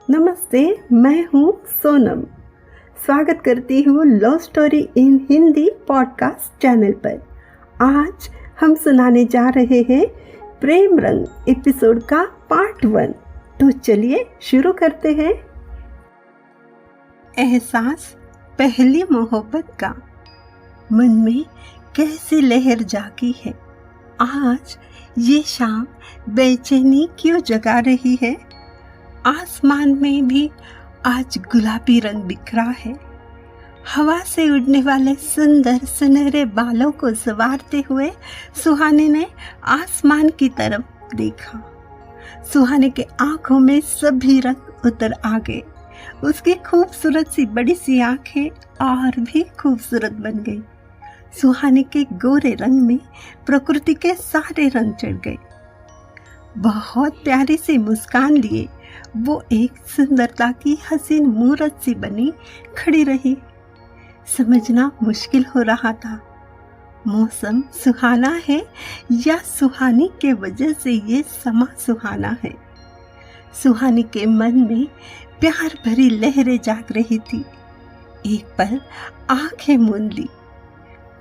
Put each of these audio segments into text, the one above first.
नमस्ते, मैं हूँ सोनम। स्वागत करती हूँ love story in Hindi podcast channel पर। आज हम सुनाने जा रहे हैं प्रेम रंग एपिसोड का पार्ट 1। तो चलिए शुरू करते हैं। एहसास पहली मोहब्बत का, मन में कैसी लहर जागी है। आज ये शाम बेचैनी क्यों जगा रही है। आसमान में भी आज गुलाबी रंग बिखरा है। हवा से उड़ने वाले सुंदर सुनहरे बालों को संवारते हुए सुहानी ने आसमान की तरफ देखा। सुहानी के आंखों में सभी रंग उतर आ गए। उसकी खूबसूरत सी बड़ी सी आंखें और भी खूबसूरत बन गई। सुहानी के गोरे रंग में प्रकृति के सारे रंग चढ़ गए। बहुत प्यारी सी मुस्कान लिए वो एक सुंदरता की हसीन मूरत सी बनी खड़ी रही। समझना मुश्किल हो रहा था, मौसम सुहाना है या सुहानी के वजह से ये समा सुहाना है। सुहानी के मन में प्यार भरी लहरें जाग रही थी। एक पल आंखें मूंद ली।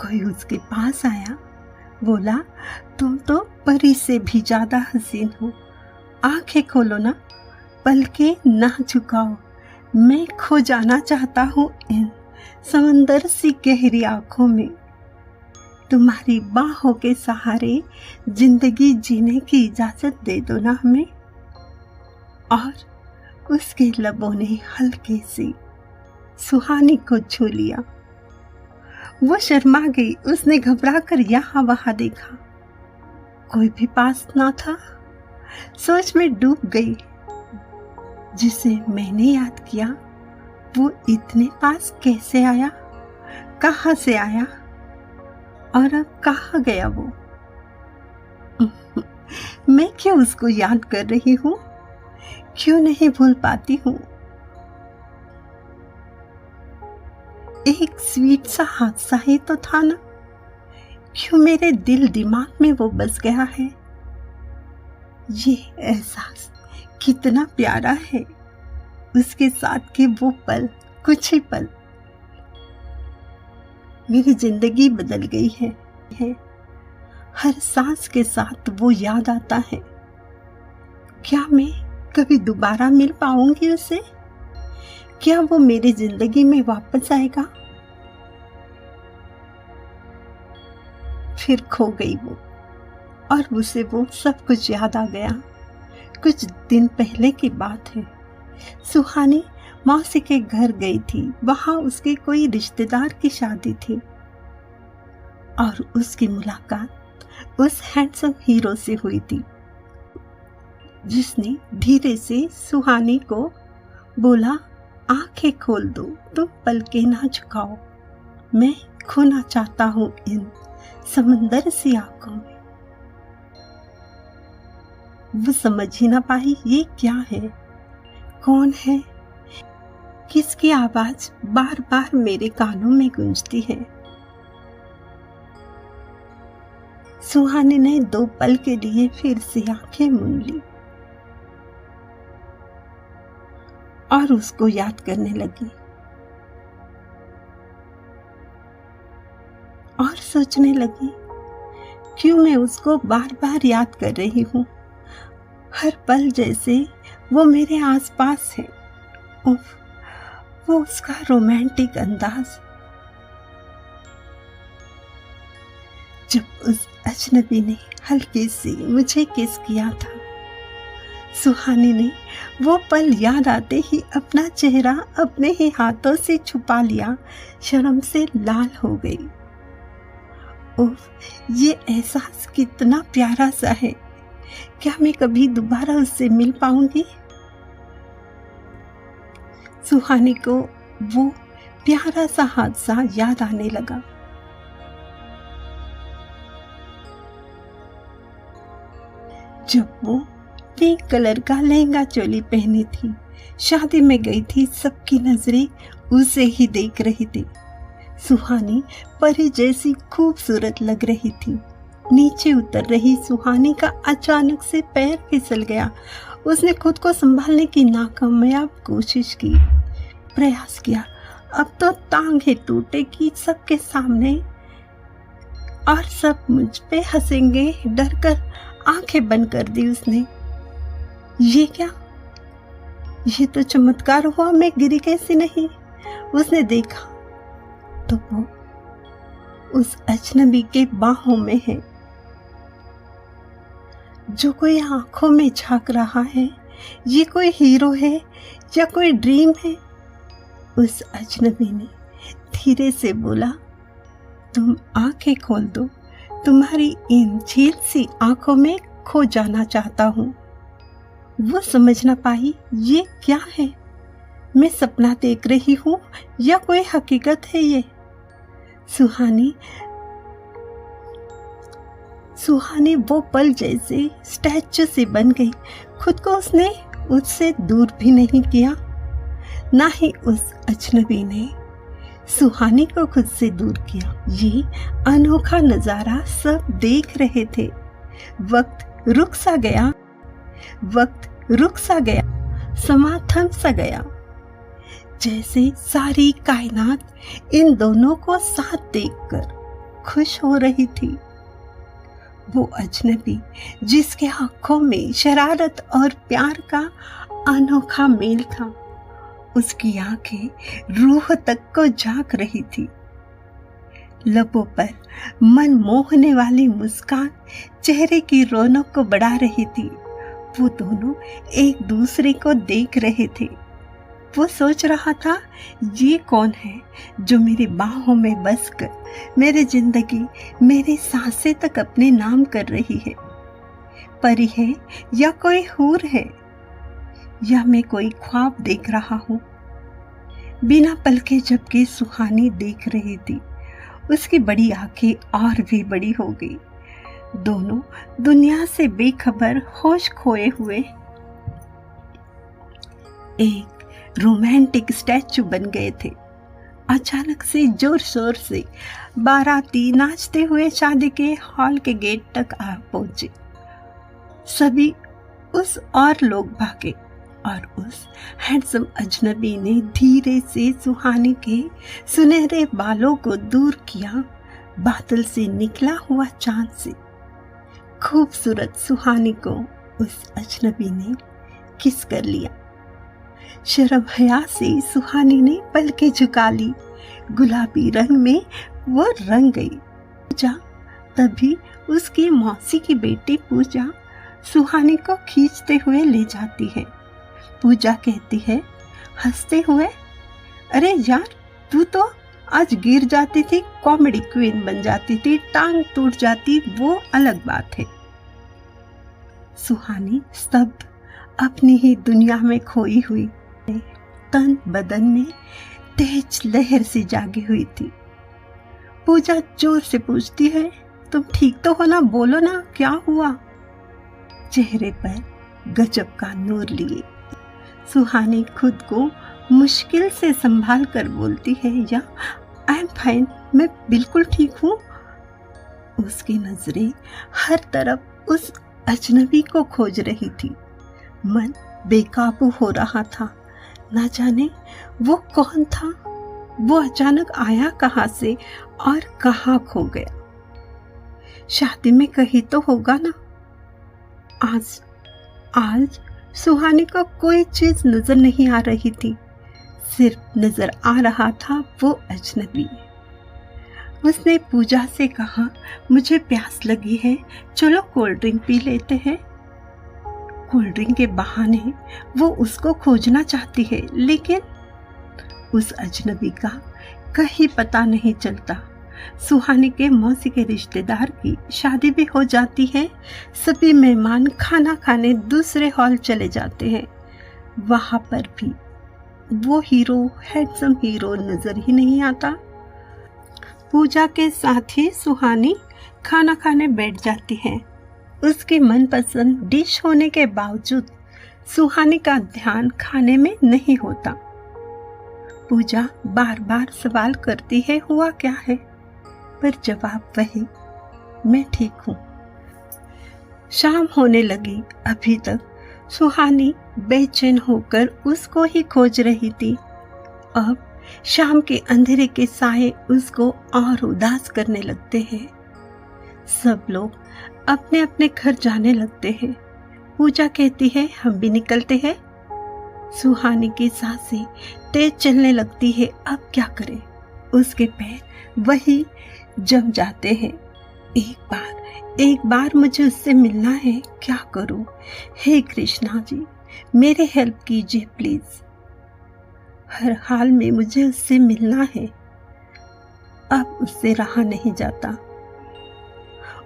कोई उसके पास आया, बोला, तुम तो परी से भी ज्यादा हसीन हो, आंखें खोलो ना, पलकें ना झुकाओ। मैं खो जाना चाहता हूँ इन समंदर सी गहरी आंखों में। तुम्हारी बाहों के सहारे जिंदगी जीने की इजाजत दे दो ना हमें। और उसके लबों ने हल्के से सुहानी को छू लिया। वो शर्मा गई। उसने घबरा कर यहाँ वहां देखा, कोई भी पास ना था। सोच में डूब गई। जिसे मैंने याद किया वो इतने पास कैसे आया, कहाँ से आया और अब कहाँ गया वो। मैं क्यों उसको याद कर रही हूँ, क्यों नहीं भूल पाती हूँ। एक स्वीट सा हादसा ही तो था ना, क्यों मेरे दिल दिमाग में वो बस गया है। ये एहसास कितना प्यारा है, उसके साथ के वो पल, कुछ ही पल। मेरी जिंदगी बदल गई है। हर सांस के साथ वो याद आता है। क्या मैं कभी दोबारा मिल पाऊंगी उसे? क्या वो मेरी जिंदगी में वापस आएगा? फिर खो गई वो, और उसे वो सब कुछ याद आ गया। कुछ दिन पहले की बात है। सुहानी मौसी के घर गई थी। वहां उसके कोई रिश्तेदार की शादी थी और उसकी मुलाकात उस हैंडसम हीरो से हुई थी, जिसने धीरे से सुहानी को बोला, आंखें खोल दो, तुम पलकें ना झुकाओ। मैं खोना चाहता हूं इन समंदर सी आंखों में। वो समझ ही ना पाई ये क्या है, कौन है, किसकी आवाज बार बार मेरे कानों में गूंजती है। सुहानी ने 2 पल के लिए फिर से आंखें मूंद ली और उसको याद करने लगी और सोचने लगी, क्यों मैं उसको बार बार याद कर रही हूँ। हर पल जैसे वो मेरे आसपास है। उफ, वो उसका रोमांटिक अंदाज, जब उस अजनबी ने हल्के से मुझे किस किया था। सुहानी ने वो पल याद आते ही अपना चेहरा अपने ही हाथों से छुपा लिया, शर्म से लाल हो गई। उफ, ये एहसास कितना प्यारा सा है। क्या मैं कभी दोबारा उससे मिल पाऊंगी? सुहानी को वो प्यारा सा हादसा याद आने लगा। जब वो पिंक कलर का लहंगा चोली पहनी थी, शादी में गई थी, सबकी नजरें उसे ही देख रही थी। सुहानी परी जैसी खूबसूरत लग रही थी। नीचे उतर रही सुहानी का अचानक से पैर फिसल गया उसने खुद को संभालने की नाकामयाब कोशिश की, प्रयास किया। अब तो टांगें टूटेगी सबके सामने और सब मुझ पे हंसेंगे। डर कर आंखें बंद कर दी उसने। ये क्या, ये तो चमत्कार हुआ, मैं गिरी कैसे नहीं। उसने देखा तो वो उस अजनबी के बाहों में है, जो कोई आंखों में झांक रहा है। ये कोई हीरो है या कोई ड्रीम है? उस अजनबी ने धीरे से बोला, तुम आंखें खोल दो, तुम्हारी इन झील सी आंखों में खो जाना चाहता हूं। वो समझ ना पाई ये क्या है, मैं सपना देख रही हूं या कोई हकीकत है। ये सुहानी वो पल जैसे स्टैचू से बन गई। खुद को उसने उससे दूर भी नहीं किया, ना ही उस अजनबी ने सुहानी को खुद से दूर किया। ये अनोखा नजारा सब देख रहे थे। वक्त रुक सा गया, समा थम सा गया, जैसे सारी कायनात इन दोनों को साथ देखकर खुश हो रही थी। वो अजनबी जिसके आंखों में शरारत और प्यार का अनोखा मेल था, उसकी आंखें रूह तक को झांक रही थी। लबों पर मन मोहने वाली मुस्कान चेहरे की रौनक को बढ़ा रही थी। वो दोनों एक दूसरे को देख रहे थे। वो सोच रहा था, ये कौन है जो मेरी बाहों में बसकर मेरी जिंदगी, मेरी सांसें तक अपने नाम कर रही है। परी है या कोई हूर है, या मैं कोई ख्वाब देख रहा हूँ। बिना पलके झपके सुहानी देख रही थी। उसकी बड़ी आंखें और भी बड़ी हो गई। दोनों दुनिया से बेखबर, होश खोए हुए एक रोमांटिक स्टैचू बन गए थे। अचानक से जोर शोर से बाराती नाचते हुए शादी के हॉल के गेट तक आ पहुंचे। सभी उस और लोग भागे और उस हैंडसम अजनबी ने धीरे से सुहानी के सुनहरे बालों को दूर किया। बादल से निकला हुआ चांद से खूबसूरत सुहानी को उस अजनबी ने किस कर लिया। शर्म हया से सुहानी ने पलकें झुका ली। गुलाबी रंग में वो रंग गई। पूजा तभी उसकी मौसी की बेटी पूजा सुहानी को खींचते हुए ले जाती है। पूजा कहती है हंसते हुए, अरे यार, तू तो आज गिर जाती थी, कॉमेडी क्वीन बन जाती थी, टांग टूट जाती, वो अलग बात है। सुहानी स्तब्ध, अपनी ही दुनिया में खोई हुई, तन बदन में तेज लहर सी जागी हुई थी। पूजा जोर से पूछती है, तुम ठीक तो हो ना, बोलो ना, क्या हुआ? चेहरे पर गजब का नूर लिए सुहानी खुद को मुश्किल से संभाल कर बोलती है, या आई एम फाइन, मैं बिल्कुल ठीक हूँ। उसकी नजरें हर तरफ उस अजनबी को खोज रही थी। मन बेकाबू हो रहा था। ना जाने वो कौन था, वो अचानक आया कहाँ से और कहाँ खो गया। शादी में कहीं तो होगा ना। आज सुहानी को कोई चीज नजर नहीं आ रही थी, सिर्फ नजर आ रहा था वो अजनबी। उसने पूजा से कहा, मुझे प्यास लगी है, चलो कोल्ड ड्रिंक पी लेते हैं। कोल्ड ड्रिंक के बहाने वो उसको खोजना चाहती है, लेकिन उस अजनबी का कहीं पता नहीं चलता। सुहानी के मौसी के रिश्तेदार की शादी भी हो जाती है। सभी मेहमान खाना खाने दूसरे हॉल चले जाते हैं। वहां पर भी वो हीरो, हैंडसम हीरो नजर ही नहीं आता। पूजा के साथ ही सुहानी खाना खाने बैठ जाती है। उसके मनपसंद डिश होने के बावजूद सुहानी का ध्यान खाने में नहीं होता। पूजा बार बार सवाल करती है, हुआ क्या है? पर जवाब वही, मैं ठीक हूँ। शाम होने लगी, अभी तक सुहानी बेचैन होकर उसको ही खोज रही थी। अब शाम के अंधेरे के साए उसको और उदास करने लगते हैं। सब लोग अपने अपने घर जाने लगते हैं। पूजा कहती है हम भी निकलते हैं। सुहानी की सांसें तेज चलने लगती है। अब क्या करे, उसके पैर वही जम जाते हैं। एक बार मुझे उससे मिलना है, क्या करूं? हे कृष्णा जी, मेरे हेल्प कीजिए प्लीज। हर हाल में मुझे उससे मिलना है। अब उससे रहा नहीं जाता।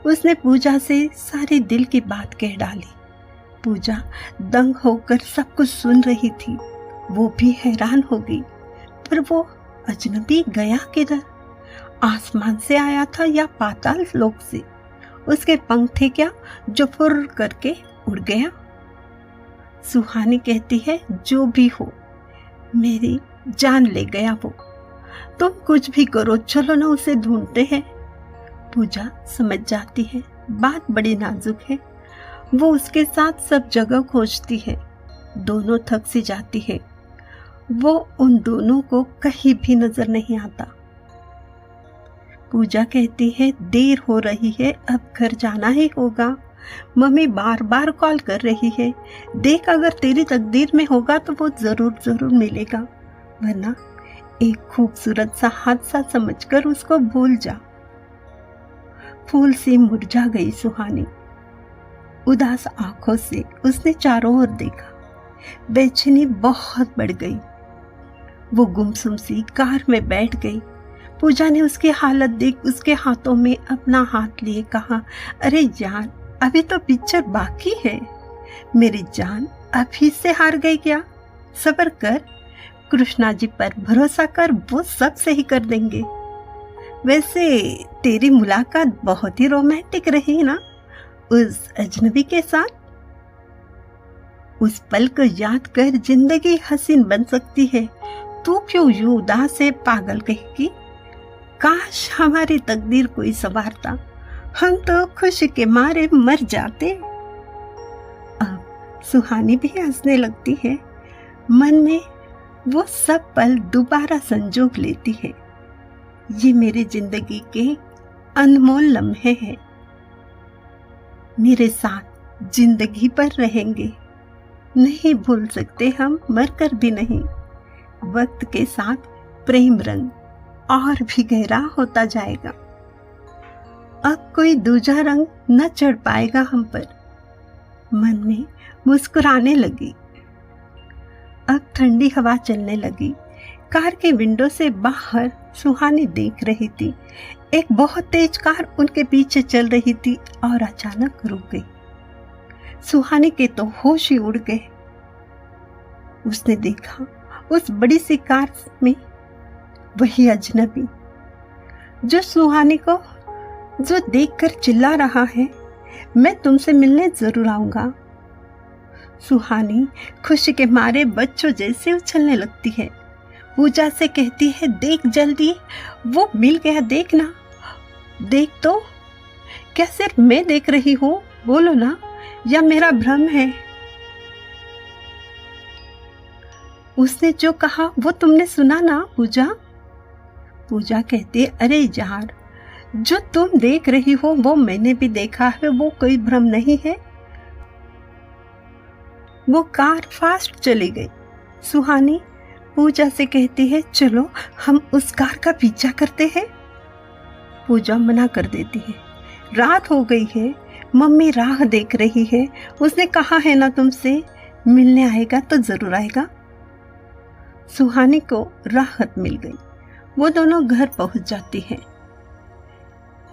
उसने पूजा से सारे दिल की बात कह डाली। पूजा दंग होकर सब कुछ सुन रही थी। वो भी हैरान हो गई। पर वो अजनबी गया किधर? आसमान से आया था या पाताल लोक से? उसके पंख थे क्या जो फुर्र करके उड़ गया? सुहानी कहती है जो भी हो, मेरी जान ले गया वो। तुम कुछ भी करो, चलो ना उसे ढूंढते हैं। पूजा समझ जाती है बात बड़ी नाजुक है। वो उसके साथ सब जगह खोजती है। दोनों थक सी जाती है। वो उन दोनों को कहीं भी नजर नहीं आता। पूजा कहती है देर हो रही है, अब घर जाना ही होगा। मम्मी बार बार कॉल कर रही है। देख, अगर तेरी तकदीर में होगा तो वो जरूर मिलेगा, वरना एक खूबसूरत सा हादसा समझकर उसको भूल जा। फूल सी मुरझा गई सुहानी। उदास आंखों से उसने चारों ओर देखा। बेचैनी बहुत बढ़ गई। वो गुमसुम सी कार में बैठ गई। पूजा ने उसकी हालत देख उसके हाथों में अपना हाथ लिए कहा, अरे यार, अभी तो पिक्चर बाकी है। मेरी जान अभी से हार गई क्या? सब्र कर, कृष्णा जी पर भरोसा कर, वो सब सही कर देंगे। वैसे तेरी मुलाकात बहुत ही रोमांटिक रही ना उस अजनबी के साथ। उस पल को याद कर जिंदगी हसीन बन सकती है। तू क्यों यूं उदास है पागल कहेगी? काश हमारी तकदीर कोई संवारता, हम तो खुशी के मारे मर जाते। अब सुहानी भी हंसने लगती है। मन में वो सब पल दोबारा संजोग लेती है। ये मेरी जिंदगी के अनमोल लम्हे हैं, मेरे साथ जिंदगी पर रहेंगे। नहीं भूल सकते हम, मर कर भी नहीं। वक्त के साथ प्रेम रंग और भी गहरा होता जाएगा। अब कोई दूजा रंग न चढ़ पाएगा हम पर। मन में मुस्कुराने लगी। अब ठंडी हवा चलने लगी। कार के विंडो से बाहर सुहानी देख रही थी। एक बहुत तेज कार उनके पीछे चल रही थी और अचानक रुक गई। सुहानी के तो होश ही उड़ गए। उसने देखा उस बड़ी सी कार में वही अजनबी जो सुहानी को जो देखकर चिल्ला रहा है, मैं तुमसे मिलने जरूर आऊंगा। सुहानी खुशी के मारे बच्चों जैसे उछलने लगती है। पूजा से कहती है देख जल्दी, वो मिल गया, देखना। देख तो, क्या सिर्फ मैं देख रही हूँ? बोलो ना, या मेरा भ्रम है? उसने जो कहा वो तुमने सुना ना पूजा? पूजा कहती है अरे यार, जो तुम देख रही हो वो मैंने भी देखा है, वो कोई भ्रम नहीं है। वो कार फास्ट चली गई। सुहानी पूजा से कहती है चलो हम उस कार का पीछा करते हैं। पूजा मना कर देती है, रात हो गई है, मम्मी राह देख रही है। उसने कहा है ना तुमसे, मिलने आएगा तो जरूर आएगा। सुहानी को राहत मिल गई। वो दोनों घर पहुंच जाती है।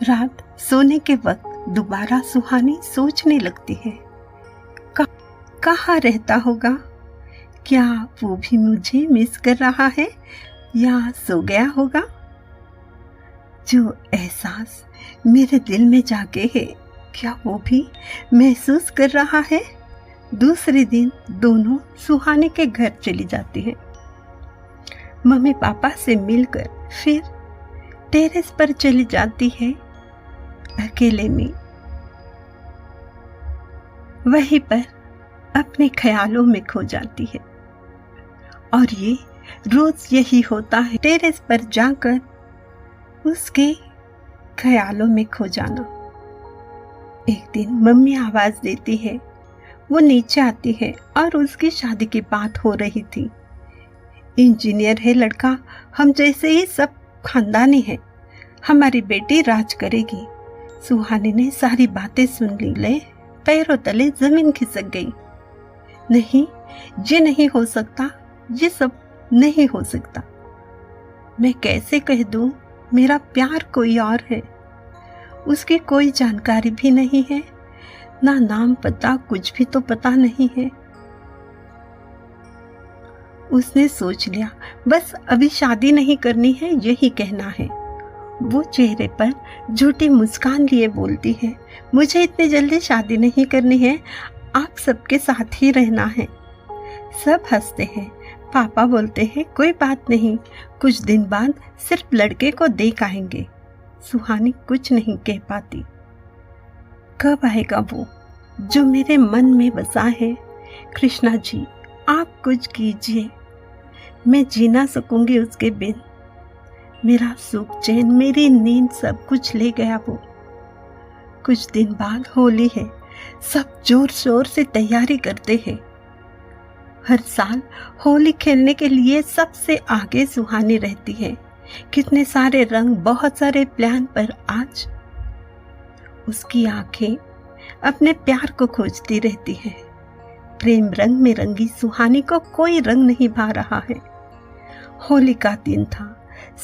रात सोने के वक्त दोबारा सुहानी सोचने लगती है, कहाँ रहता होगा? क्या वो भी मुझे मिस कर रहा है या सो गया होगा? जो एहसास मेरे दिल में जागे है, क्या वो भी महसूस कर रहा है? दूसरे दिन दोनों सुहानी के घर चली जाती है। मम्मी पापा से मिलकर फिर टेरेस पर चली जाती है अकेले में। वहीं पर अपने ख्यालों में खो जाती है। और ये रोज यही होता है, टेरेस पर जाकर उसके ख्यालों में खो जाना। एक दिन मम्मी आवाज देती है, वो नीचे आती है और उसकी शादी की बात हो रही थी। इंजीनियर है लड़का, हम जैसे ही सब खानदानी है, हमारी बेटी राज करेगी। सुहानी ने सारी बातें सुन ली, ले पैरों तले जमीन खिसक गई। नहीं, ये नहीं हो सकता, ये सब नहीं हो सकता। मैं कैसे कह दूं, मेरा प्यार कोई और है, उसकी कोई जानकारी भी नहीं है, ना नाम पता, कुछ भी तो पता नहीं है। उसने सोच लिया बस अभी शादी नहीं करनी है, यही कहना है। वो चेहरे पर झूठी मुस्कान लिए बोलती है, मुझे इतनी जल्दी शादी नहीं करनी है, आप सबके साथ ही रहना है। सब हंसते हैं। पापा बोलते हैं कोई बात नहीं, कुछ दिन बाद सिर्फ लड़के को देख आएंगे। सुहानी कुछ नहीं कह पाती। कब आएगा वो जो मेरे मन में बसा है? कृष्णा जी, आप कुछ कीजिए, मैं जी ना सकूंगी उसके बिन। मेरा सुख चैन, मेरी नींद, सब कुछ ले गया वो। कुछ दिन बाद होली है, सब जोर शोर से तैयारी करते हैं। हर साल होली खेलने के लिए सबसे आगे सुहानी रहती है। कितने सारे रंग, बहुत सारे प्लान, पर आज उसकी आंखें अपने प्यार को खोजती रहती है। प्रेम रंग में रंगी सुहानी को कोई रंग नहीं भा रहा है। होली का दिन था,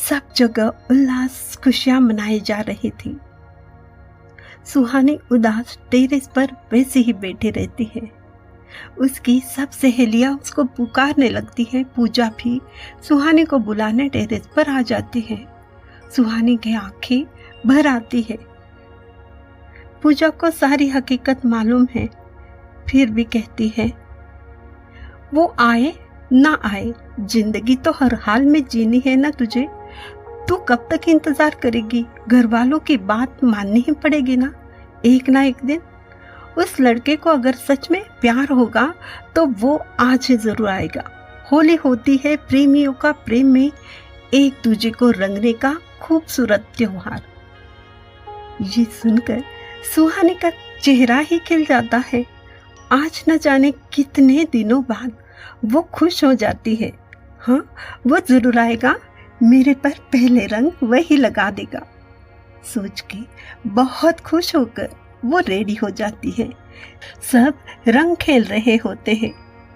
सब जगह उल्लास, खुशियां मनाई जा रही थी। सुहानी उदास टेरेस पर वैसे ही बैठी रहती है। उसकी सब सहेलियां उसको पुकारने लगती है। पूजा भी सुहानी को बुलाने टेरेस पर आ जाती है। सुहानी की आंखें भर आती है। पूजा को सारी हकीकत मालूम है, फिर भी कहती है वो आए ना आए, जिंदगी तो हर हाल में जीनी है ना तुझे। तू कब तक इंतजार करेगी? घर वालों की बात माननी ही पड़ेगी ना, एक ना एक दिन। उस लड़के को अगर सच में प्यार होगा तो वो आज ही जरूर आएगा। होली होती है प्रेमियों का प्रेम में एक दूजे को रंगने का खूबसूरत त्योहार। ये सुनकर सुहानी का चेहरा ही खिल जाता है। आज न जाने कितने दिनों बाद वो खुश हो जाती है। हाँ, वो जरूर आएगा, मेरे पर पहले रंग वही लगा देगा। सोच के बहुत खुश होकर वो रेडी हो जाती है। सब रंग खेल रहे होते हैं,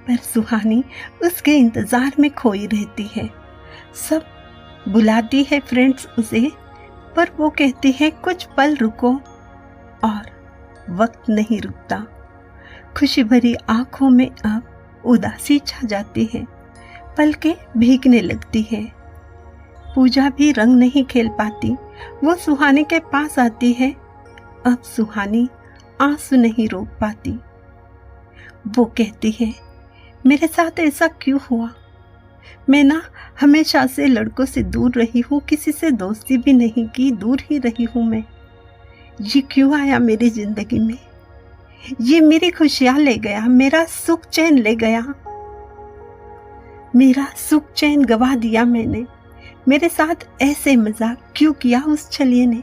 पर सुहानी उसके इंतजार में खोई रहती है। सब बुलाती है फ्रेंड्स उसे, पर वो कहती है कुछ पल रुको, और वक्त नहीं रुकता। खुशी भरी आंखों में अब उदासी छा जाती है, पलकें भीगने लगती है। पूजा भी रंग नहीं खेल पाती। वो सुहानी के पास आती है। अब सुहानी आंसू नहीं रोक पाती। वो कहती है मेरे साथ ऐसा क्यों हुआ? मैं ना हमेशा से लड़कों से दूर रही हूँ, किसी से दोस्ती भी नहीं की, दूर ही रही हूँ मैं। ये क्यों आया मेरी जिंदगी में? ये मेरी खुशियां ले गया, मेरा सुख चैन ले गया। मेरा सुख चैन गवा दिया मैंने। मेरे साथ ऐसे मजाक क्यों किया उस छलिए ने?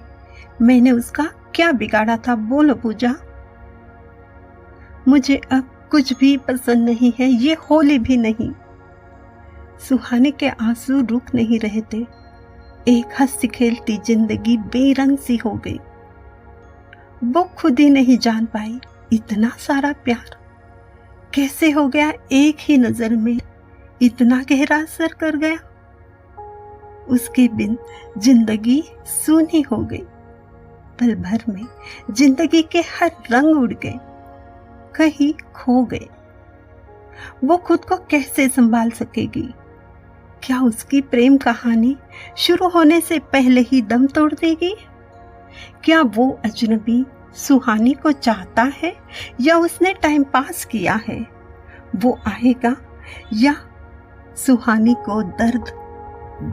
मैंने उसका क्या बिगाड़ा था? बोलो पूजा। मुझे अब कुछ भी पसंद नहीं है, ये होली भी नहीं। सुहानी के आंसू रुक नहीं रहे थे। एक हंसी खेलती जिंदगी बेरंग सी हो गई। वो खुद ही नहीं जान पाई इतना सारा प्यार कैसे हो गया, एक ही नजर में इतना गहरा असर कर गया। उसके बिन जिंदगी सूनी हो गई। पल भर में जिंदगी के हर रंग उड़ गए, कहीं खो गए। वो खुद को कैसे संभाल सकेगी? क्या उसकी प्रेम कहानी शुरू होने से पहले ही दम तोड़ देगी? क्या वो अजनबी सुहानी को चाहता है या उसने टाइम पास किया है? वो आएगा या सुहानी को दर्द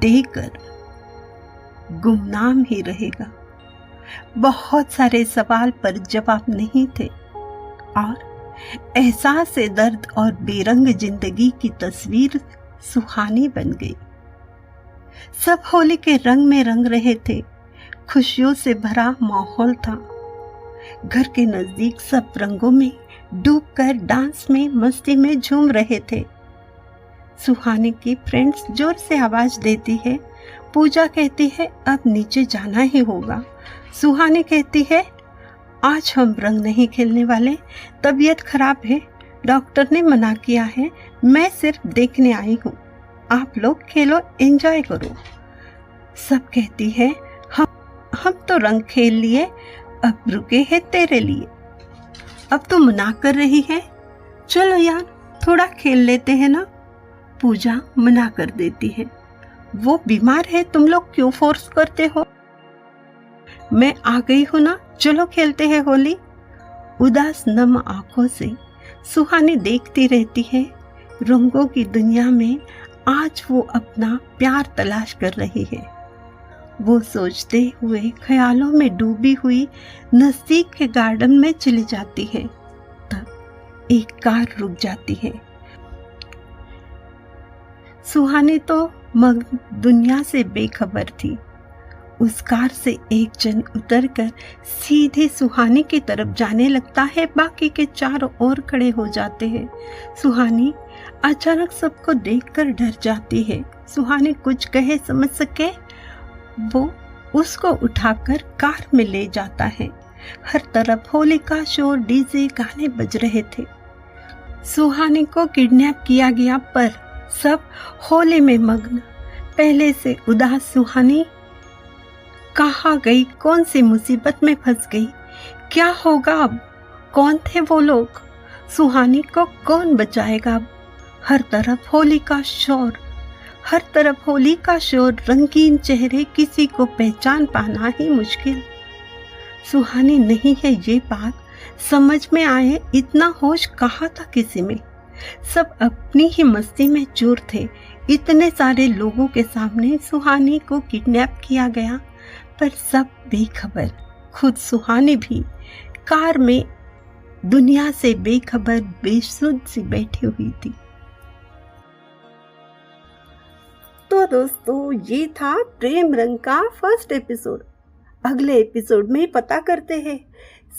देकर गुमनाम ही रहेगा? बहुत सारे सवाल पर जवाब नहीं थे और एहसास से दर्द और बेरंग जिंदगी की तस्वीर सुहानी बन गई। सब होली के रंग में रंग रहे थे, खुशियों से भरा माहौल था। घर के नजदीक सब रंगों में डूबकर डांस में मस्ती में झूम रहे थे। सुहानी की फ्रेंड्स जोर से आवाज देती है। पूजा कहती है अब नीचे जाना ही होगा। सुहानी कहती है आज हम रंग नहीं खेलने वाले, तबीयत खराब है, डॉक्टर ने मना किया है, मैं सिर्फ देखने आई हूँ, आप लोग खेलो, एंजॉय करो। सब कहती है हम तो रंग खेल लिए, अब रुके हैं तेरे लिए। अब तो मना कर रही है, चलो यार थोड़ा खेल लेते हैं ना। पूजा मना कर देती है, वो बीमार है, तुम लोग क्यों फोर्स करते हो, मैं आ गई हूं ना, चलो खेलते हैं होली। उदास नम आंखों से सुहानी देखती रहती है। रंगों की दुनिया में आज वो अपना प्यार तलाश कर रही है। वो सोचते हुए ख्यालों में डूबी हुई नजदीक के गार्डन में चली जाती है। तब एक कार रुक जाती है। सुहानी तो मग्न दुनिया से बेखबर थी। उस कार से एक जन उतरकर सीधे सुहानी की तरफ जाने लगता है। बाकी के चारों ओर खड़े हो जाते हैं। सुहानी अचानक सबको देखकर डर जाती है। सुहानी कुछ कहे समझ सके, वो उसको उठाकर कार में ले जाता है। हर तरफ होली का शोर, डीजे, गाने बज रहे थे। सुहानी को किडनैप किया गया, पर सब होली में मग्न। पहले से उदास सुहानी कहाँ गई, कौन सी मुसीबत में फंस गई, क्या होगा अब, कौन थे वो लोग, सुहानी को कौन बचाएगा अब। हर तरफ होली का शोर, हर तरफ होली का शोर, रंगीन चेहरे, किसी को पहचान पाना ही मुश्किल। सुहानी नहीं है ये बात समझ में आए, इतना होश कहाँ था किसी में। सब अपनी ही मस्ती में चूर थे। इतने सारे लोगों के सामने सुहानी को किडनैप किया गया, पर सब बेखबर। खुद सुहानी भी कार में दुनिया से बेखबर, बेसुध सी बैठी हुई थी। तो दोस्तों, ये था प्रेम रंग का फर्स्ट एपिसोड। अगले एपिसोड में पता करते हैं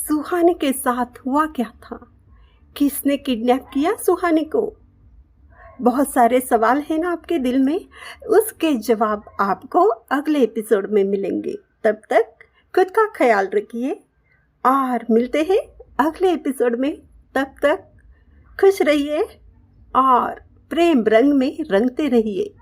सुहानी के साथ हुआ क्या था, किसने किडनैप किया सुहानी को। बहुत सारे सवाल हैं ना आपके दिल में, उसके जवाब आपको अगले एपिसोड में मिलेंगे। तब तक खुद का ख्याल रखिए और मिलते हैं अगले एपिसोड में। तब तक खुश रहिए और प्रेम रंग में रंगते रहिए।